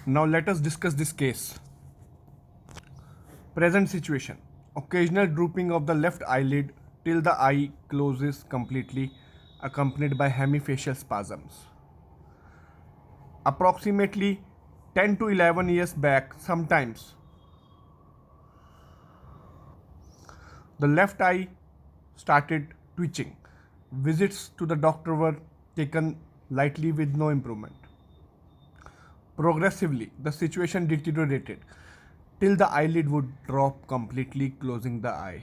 Now let us discuss this case. Present situation. Occasional drooping of the left eyelid till the eye closes completely, accompanied by hemifacial spasms. Approximately 10 to 11 years back, sometimes the left eye started twitching. Visits to the doctor were taken lightly with no improvement. Progressively, the situation deteriorated till the eyelid would drop completely, closing the eye.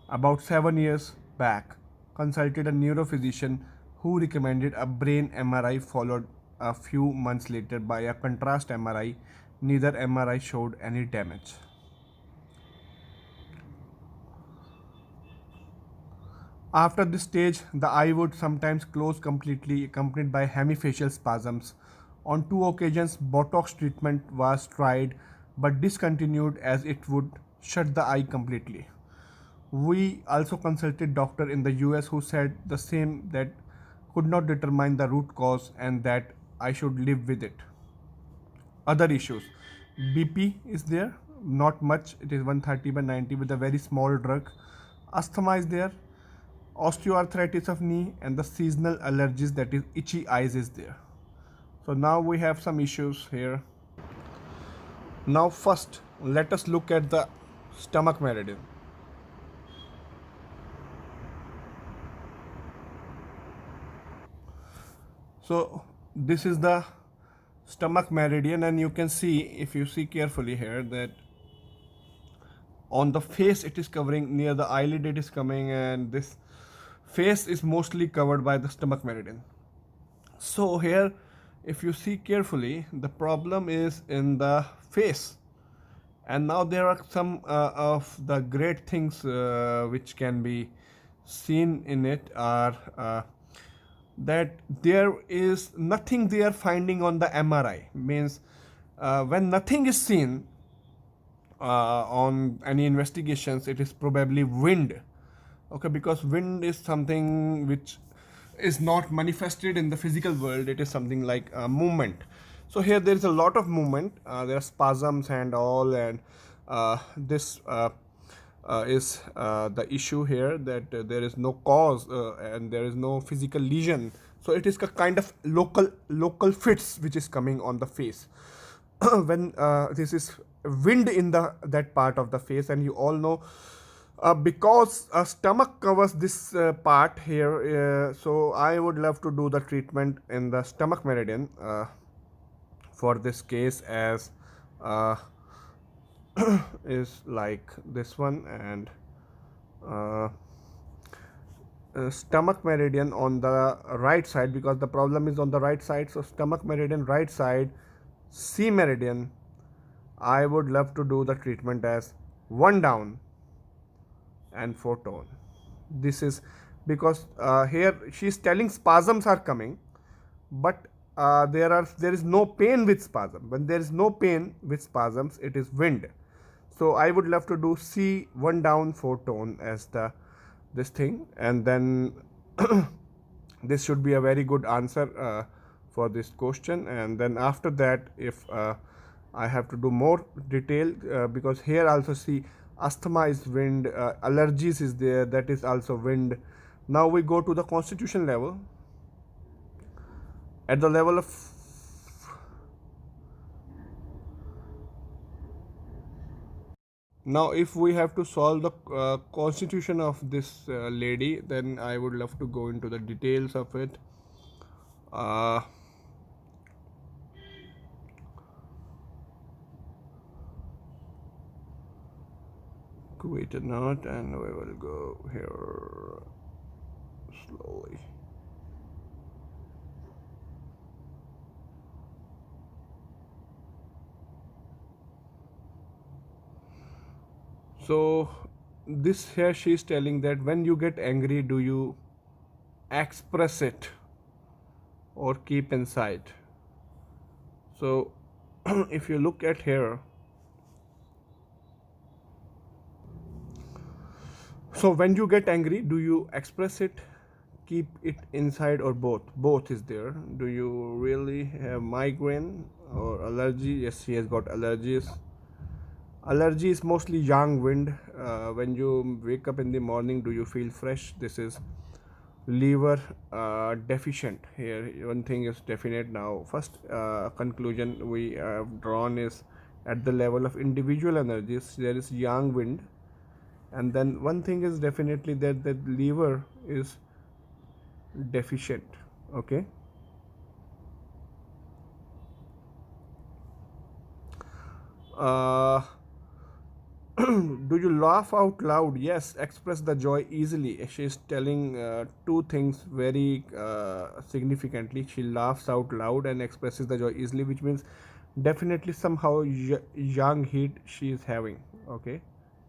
About 7 years back, consulted a neurophysician who recommended a brain MRI, followed a few months later by a contrast MRI. Neither MRI showed any damage. After this stage, the eye would sometimes close completely, accompanied by hemifacial spasms. On 2 occasions, Botox treatment was tried but discontinued as it would shut the eye completely. We also consulted doctor in the US who said the same, that could not determine the root cause and that I should live with it. Other issues. BP is there, not much, it is 130/90 with a very small drug. Asthma is there, osteoarthritis of knee, and the seasonal allergies, that is itchy eyes, is there. So now we have some issues here. Now first let us look at the stomach meridian. So this is the stomach meridian, and you can see, if you see carefully here, that on the face it is covering, near the eyelid it is coming, and this face is mostly covered by the stomach meridian. So here, if you see carefully, the problem is in the face. And now there are some of the great things which can be seen in it are that there is nothing they are finding on the MRI. Means when nothing is seen on any investigations, it is probably wind. Okay, because wind is something which is not manifested in the physical world, it is something like movement. So here there is a lot of movement, there are spasms and all, and this is the issue here, that there is no cause and there is no physical lesion. So it is a kind of local fits which is coming on the face. When this is wind in that part of the face, and you all know, because stomach covers this part here, so I would love to do the treatment in the stomach meridian for this case, as is like this one, and stomach meridian on the right side, because the problem is on the right side. So stomach meridian right side, C meridian, I would love to do the treatment as 1 down and 4 tone. This is because here she is telling spasms are coming, but there is no pain with spasm. When there is no pain with spasms, it is wind. So I would love to do C 1 down 4 tone as this thing, and then this should be a very good answer for this question. And then after that, if I have to do more detail, because here also see asthma is wind, allergies is there, that is also wind. Now we go to the constitution level. At the level of now, if we have to solve the constitution of this lady, then I would love to go into the details of it. Wait a minute, and we will go here slowly. So this here she is telling that when you get angry, do you express it or keep inside? So if you look at here, so when you get angry, do you express it, keep it inside, or both? Both is there. Do you really have migraine, or allergy. Yes, she has got allergies. Allergy is mostly yang wind. When you wake up in the morning, do you feel fresh? This is liver deficient. Here one thing is definite. Now first conclusion we have drawn is at the level of individual energies there is yang wind, and then one thing is definitely that the liver is deficient. Okay. uh, do you laugh out loud? Yes, express the joy easily. She is telling two things very significantly. She laughs out loud and expresses the joy easily, which means definitely somehow young heat she is having. Okay,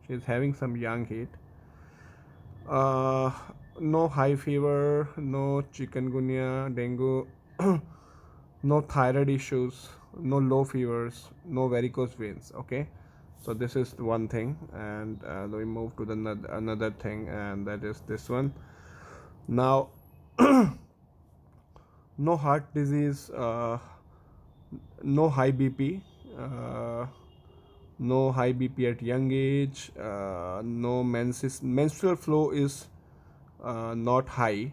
she is having some young heat. uh, no high fever, no chikungunya, dengue, no thyroid issues, no low fevers, no varicose veins. Okay, so this is one thing, and we move to the another thing, and that is this one. Now, no heart disease, no high BP. No high BP at young age, no menstrual flow is not high,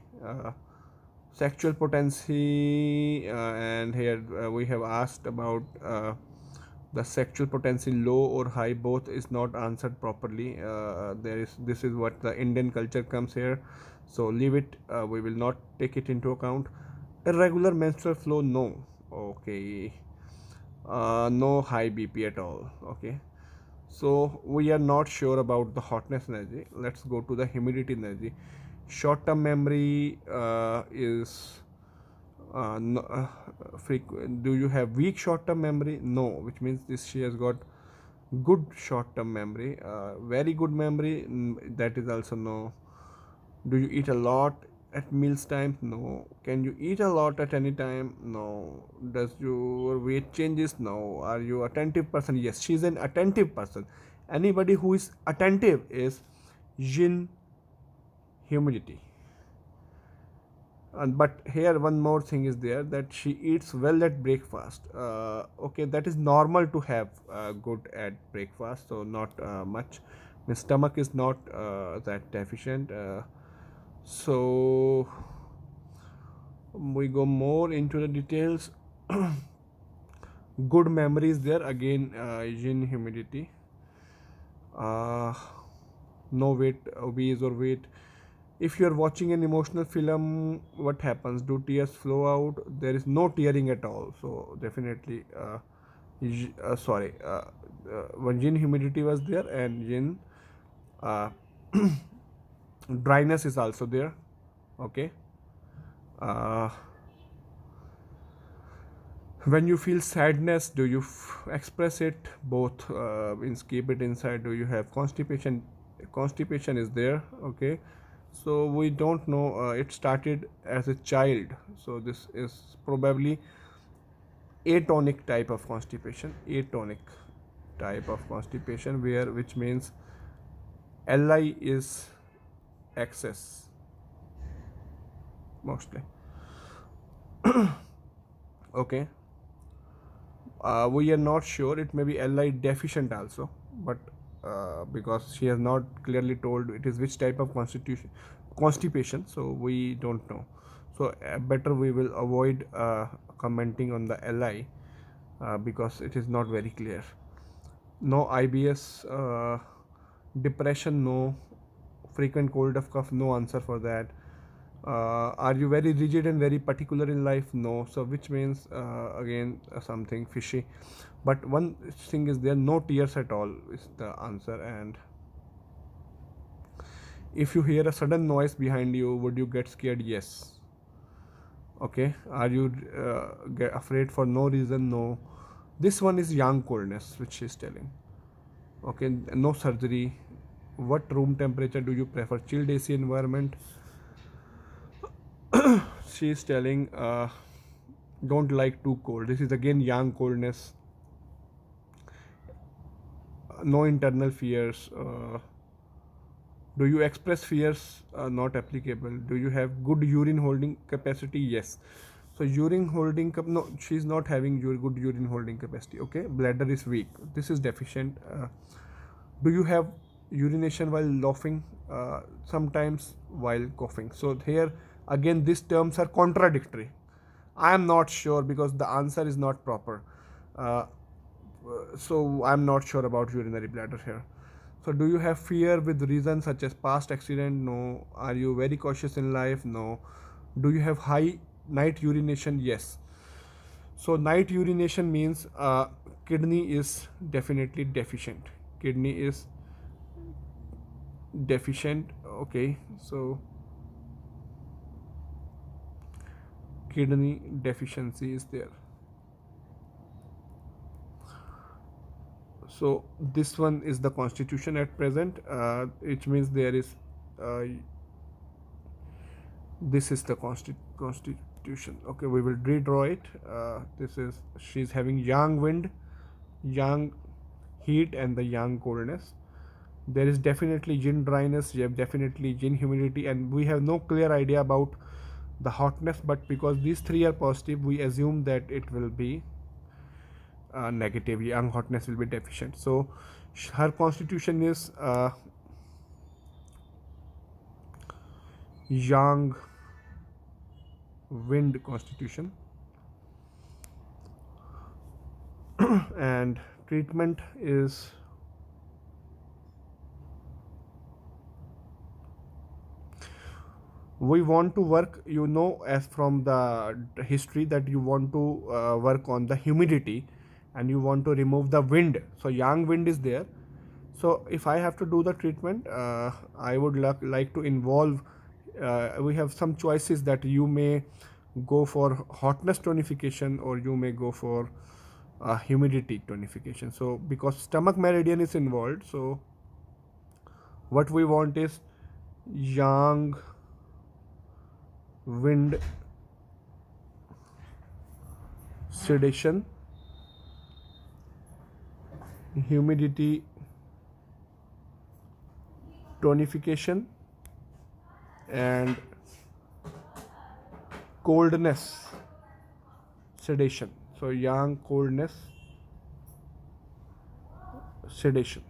sexual potency, and here we have asked about the sexual potency low or high, both is not answered properly. This is what the Indian culture comes here, so leave it, we will not take it into account. Irregular menstrual flow, no. Okay. No high BP at all. Okay, so we are not sure about the hotness energy. Let's go to the humidity energy. Short term memory is no, do you have weak short term memory? No, which means this she has got good short term memory. Very good memory, that is also no. Do you eat a lot at meals time? No. Can you eat a lot at any time? No. Does your weight changes? No. Are you attentive person? Yes, she is an attentive person. Anybody who is attentive is yin humidity. And but here one more thing is there, that she eats well at breakfast. Okay, that is normal to have good at breakfast, so not much. My stomach is not that deficient. So we go more into the details. Good memories there again, yin humidity. No weight, obese or weight. If you are watching an emotional film, what happens? Do tears flow out? There is no tearing at all, so definitely sorry, one yin humidity was there, and yin uh, dryness is also there. Okay. uh, when you feel sadness, do you express it? Both means keep it inside. Do you have constipation? Constipation is there. Okay, so we don't know, it started as a child, so this is probably atonic type of constipation. Atonic type of constipation, where which means Li is excess mostly. Okay, we are not sure, it may be Li deficient also, but because she has not clearly told it is which type of constipation, so we don't know. So better we will avoid commenting on the Li, because it is not very clear. No IBS, depression, no. Frequent cold of cough, no answer for that. Are you very rigid and very particular in life? No. So which means again something fishy. But one thing is there, no tears at all is the answer. And if you hear a sudden noise behind you, would you get scared? Yes. Okay. Are you get afraid for no reason? No. This one is young coldness, which she is telling. Okay, no surgery. What room temperature do you prefer? Chilled AC environment. She is telling don't like too cold. This is again young coldness. No internal fears. Do you express fears? Not applicable. Do you have good urine holding capacity? Yes. So urine holding no, she's not having good urine holding capacity. Okay, bladder is weak. This is deficient. Do you have urination while laughing? Sometimes while coughing. So here again, these terms are contradictory. I am not sure because the answer is not proper. Uh, so I'm not sure about urinary bladder here. So do you have fear with reasons such as past accident? No. Are you very cautious in life? No. Do you have high night urination? Yes. So night urination means kidney is definitely deficient. Kidney is deficient. Okay. So kidney deficiency is there. So this one is the constitution at present, which means there is this is the constitution. Okay, we will redraw it. This is, she's having yang wind, yang heat, and the yang coldness. There is definitely yin dryness, you have definitely yin humidity, and we have no clear idea about the hotness, but because these three are positive, we assume that it will be negative. Yang hotness will be deficient. So her constitution is yang wind constitution. And treatment is we want to work, you know, as from the history that you want to work on the humidity and you want to remove the wind. So yang wind is there. So if I have to do the treatment, I would like to involve, we have some choices that you may go for hotness tonification or you may go for humidity tonification. So because stomach meridian is involved, so what we want is yang wind sedation, humidity tonification, and coldness sedation. So yang coldness sedation.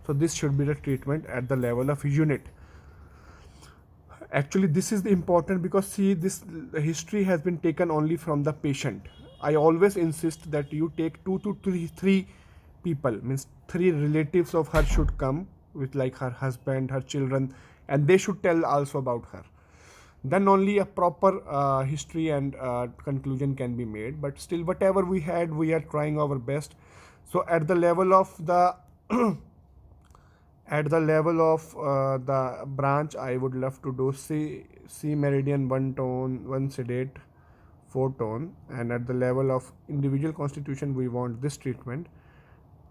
So this should be the treatment at the level of unit. Actually this is important because see, this history has been taken only from the patient. I always insist that you take 2 to 3 people, means 3 relatives of her should come with, like her husband, her children, and they should tell also about her. Then only a proper history and conclusion can be made. But still, whatever we had, we are trying our best. So at the level of the at the level of the branch, I would love to do C meridian 1 tone, 1 sedate, 4 tone, and at the level of individual constitution, we want this treatment.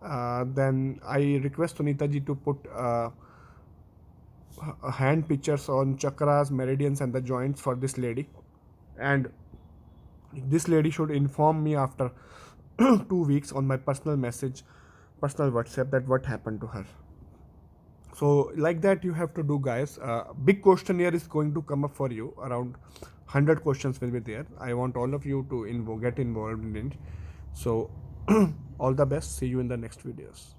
Then I request Sunita ji to put hand pictures on chakras, meridians, and the joints for this lady, and this lady should inform me after 2 weeks on my personal message, personal WhatsApp, that what happened to her. So like that you have to do, guys. Big questionnaire is going to come up for you. Around 100 questions will be there. I want all of you to get involved in it. So all the best. See you in the next videos.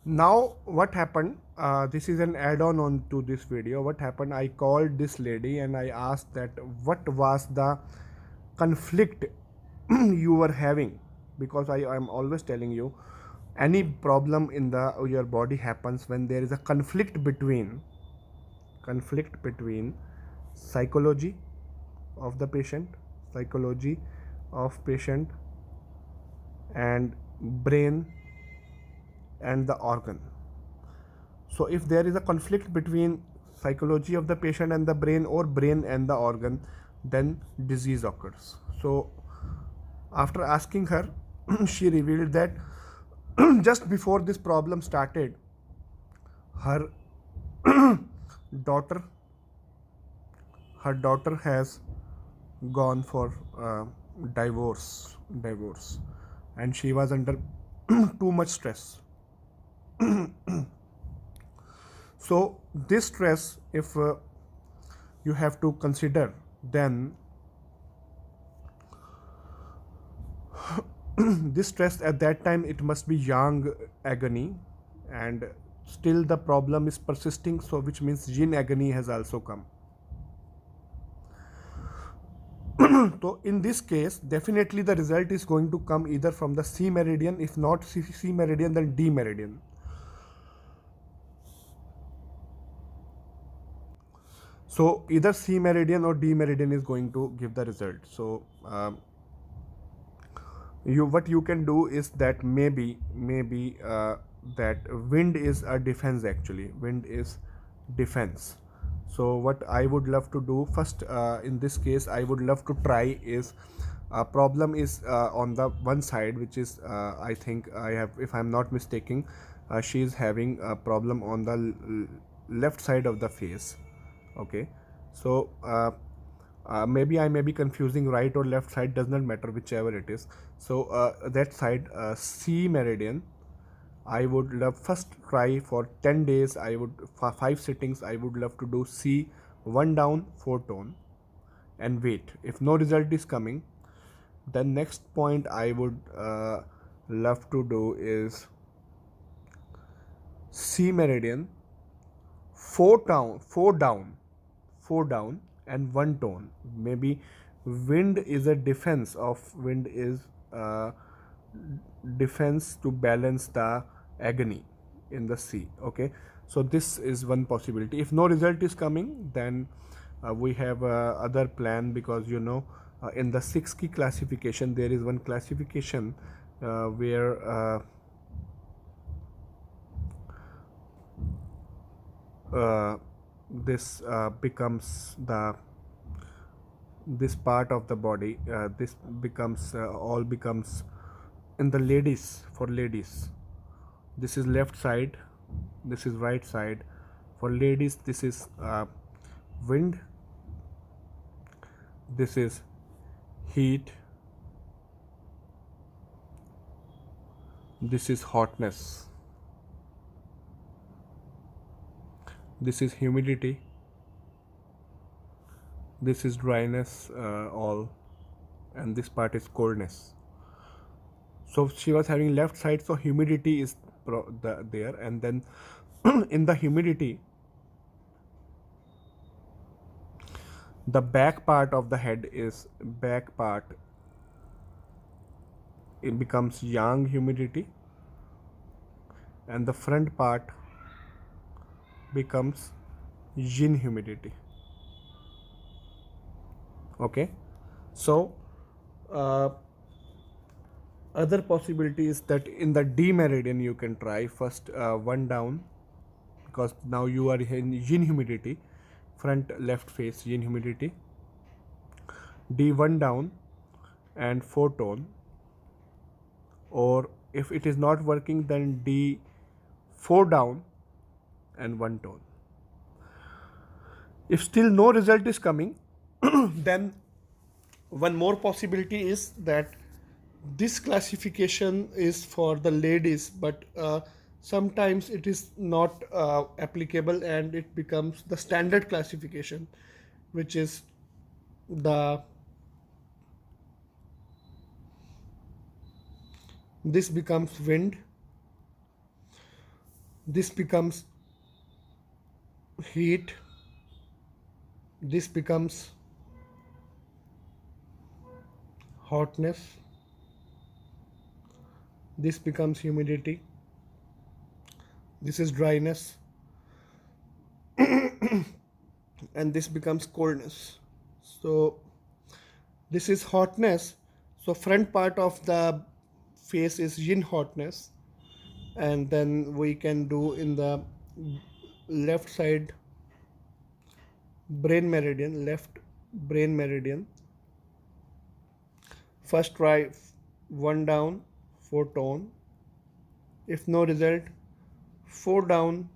Now what happened, this is an add-on to this video. What happened, I called this lady and I asked that what was the conflict you were having, because I am always telling you, any problem in your body happens when there is a conflict between psychology of the patient, and brain and the organ. So if there is a conflict between psychology of the patient and the brain, or brain and the organ, then disease occurs. So after asking her, she revealed that just before this problem started, her daughter has gone for divorce, and she was under too much stress. So this stress, if you have to consider then this stress at that time, it must be yang agony, and still the problem is persisting, so which means yin agony has also come. So in this case, definitely the result is going to come either from the C meridian, if not C meridian, then D meridian. So either C meridian or D meridian is going to give the result. So what you can do is that maybe that wind is a defense. Actually, wind is defense. So what I would love to do first, in this case, I would love to try is, problem is on the one side, which is I think I have, if I'm not mistaken, she is having a problem on the left side of the face. Okay, so maybe I may be confusing right or left side, does not matter, whichever it is. So that side, C meridian, I would love first try for 10 days. I would, for 5 sittings, I would love to do C 1 down 4 tone and wait. If no result is coming, then next point I would love to do is C meridian 4 down, 4 down, 4 down and 1 tone. Maybe wind is a defense of, wind is defense to balance the agony in the C. Okay, so this is one possibility. If no result is coming, then we have other plan, because you know, in the 6 key classification there is one classification where this becomes the, this part of the body, this becomes all becomes in the ladies, for ladies this is left side, this is right side. For ladies this is wind, this is heat, this is hotness, this is humidity, this is dryness, all, and this part is coldness. So she was having left side, so humidity is there, and then in the humidity, the back part of the head is, back part, it becomes yang humidity, and the front part becomes yin humidity. Okay, so other possibility is that in the D meridian you can try first 1 down, because now you are in yin humidity, front left face yin humidity, D 1 down and 4 tone, or if it is not working, then D 4 down and 1 tone. If still no result is coming, then one more possibility is that this classification is for the ladies, but sometimes it is not applicable, and it becomes the standard classification, which is the, this becomes wind, this becomes heat, this becomes hotness, this becomes humidity, this is dryness, and this becomes coldness. So this is hotness, so front part of the face is yin hotness, and then we can do in the left side brain meridian, left brain meridian, first try 1 down 4 tone, if no result 4 down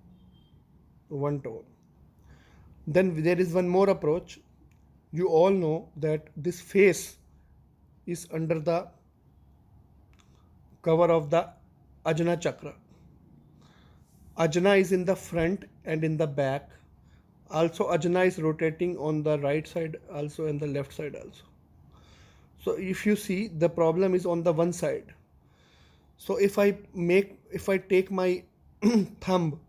1 tone. Then there is one more approach. You all know that this face is under the cover of the Ajna chakra. Ajna is in the front and in the back. Also, Ajna is rotating on the right side also and the left side also. So if you see, the problem is on the one side. So if I take my thumb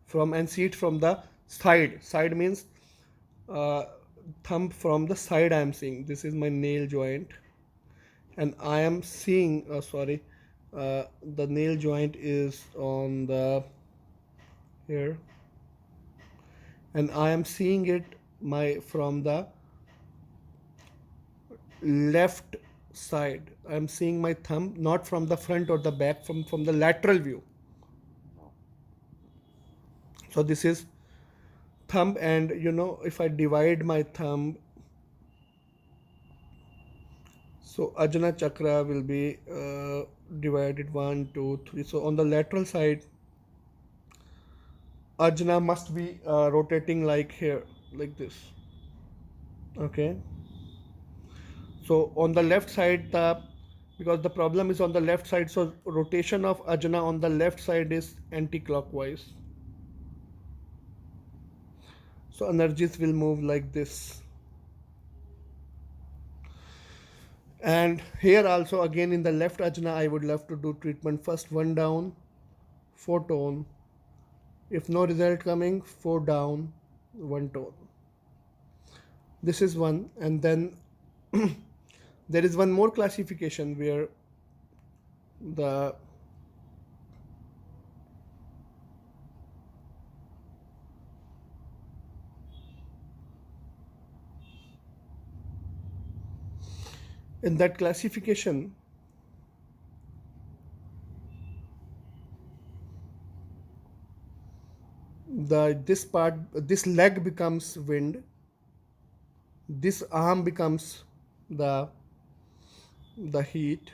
from and see it from the side. Side means uh, thumb from the side. I am seeing this is my nail joint, and I am seeing. Sorry, the nail joint is on the here, and I am seeing it my from the left side. I am seeing my thumb not from the front or the back, from the lateral view. So this is thumb, and if I divide my thumb, so Ajna chakra will be divided 1 2 3. So on the lateral side, Ajna must be rotating like here, like this. Okay. So on the left side, the because the problem is on the left side, so rotation of Ajna on the left side is anti-clockwise. So energies will move like this. And here also again in the left Ajna, I would love to do treatment. First 1 down, 4 tone. If no result coming, 4 down, 1 tone. This is one, and then there is one more classification where the in that classification this leg becomes wind, this arm becomes the heat,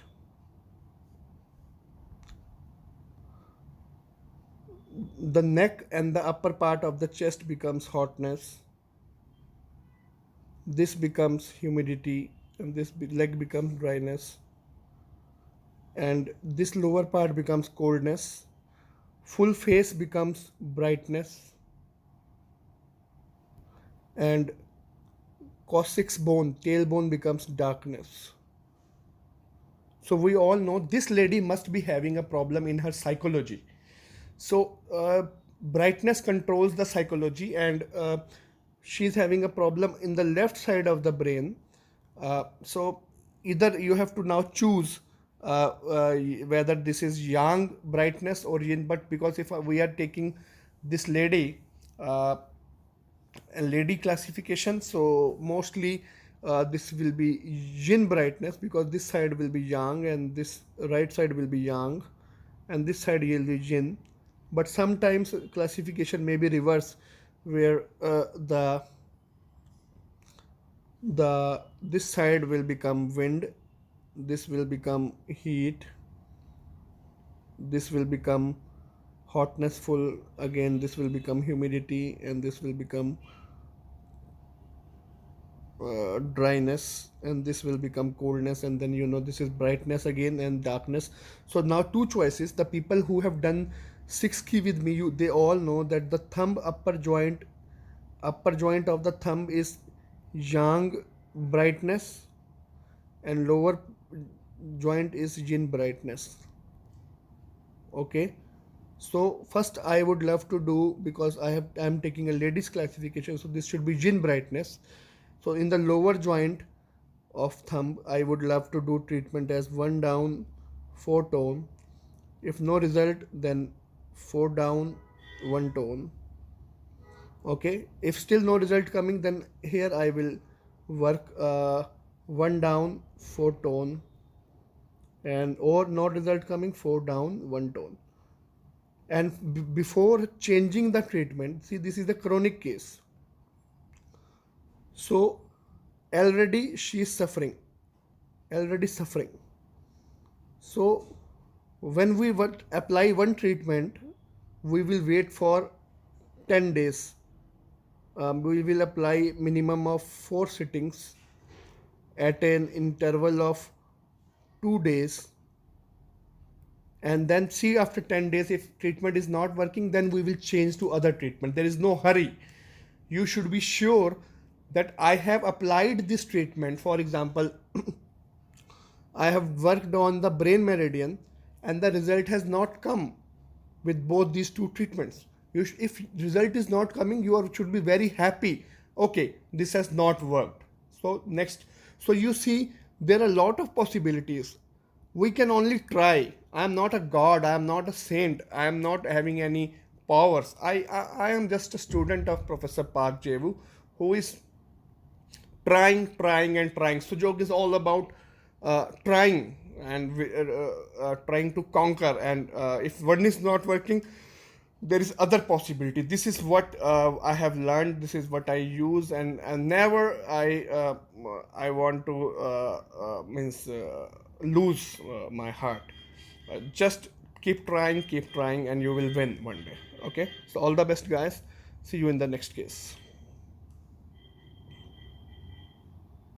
the neck and the upper part of the chest becomes hotness, this becomes humidity, and this leg becomes dryness, and this lower part becomes coldness, full face becomes brightness, and coccyx bone, tailbone becomes darkness. So we all know this lady must be having a problem in her psychology. So brightness controls the psychology, and she's having a problem in the left side of the brain. So either you have to now choose whether this is yang brightness or yin. But because if we are taking this lady a lady classification, so mostly this will be yin brightness, because this side will be yang and this right side will be yang and this side will be yin. But sometimes classification may be reverse, where this side will become wind, this will become heat, this will become hotness full, again this will become humidity, and this will become dryness, and this will become coldness, and then this is brightness again and darkness. So now two choices. The people who have done 6 key with me, they all know that the thumb upper joint of the thumb is yang brightness, and lower joint is yin brightness. Okay. So first I would love to do, because I'm taking a ladies classification, so this should be yin brightness. So in the lower joint of thumb, I would love to do treatment as 1 down, 4 tone. If no result, then 4 down, 1 tone. Okay. If still no result coming, then here I will work 1 down, 4 tone, and or no result coming, 4 down, 1 tone. And before changing the treatment, see, this is the chronic case. So already she is suffering. So when we apply one treatment, we will wait for 10 days. We will apply minimum of 4 sittings at an interval of 2 days, and then see after 10 days if treatment is not working, then we will change to other treatment. There is no hurry. you should be sure that I have applied this treatment. For example, I have worked on the brain meridian and the result has not come with both these two treatments. If result is not coming, should be very happy. Okay, this has not worked. So next, so you see, there are a lot of possibilities. We can only try. I am not a god. I am not a saint. I am not having any powers. I am just a student of Professor Park Jevu, who is trying and trying. So Jog is all about trying and trying to conquer. And if one is not working, there is other possibility. This is what I have learned. This is what I use, and never I want to means lose my heart. Just keep trying, and you will win one day. Okay. So all the best, guys. See you in the next case.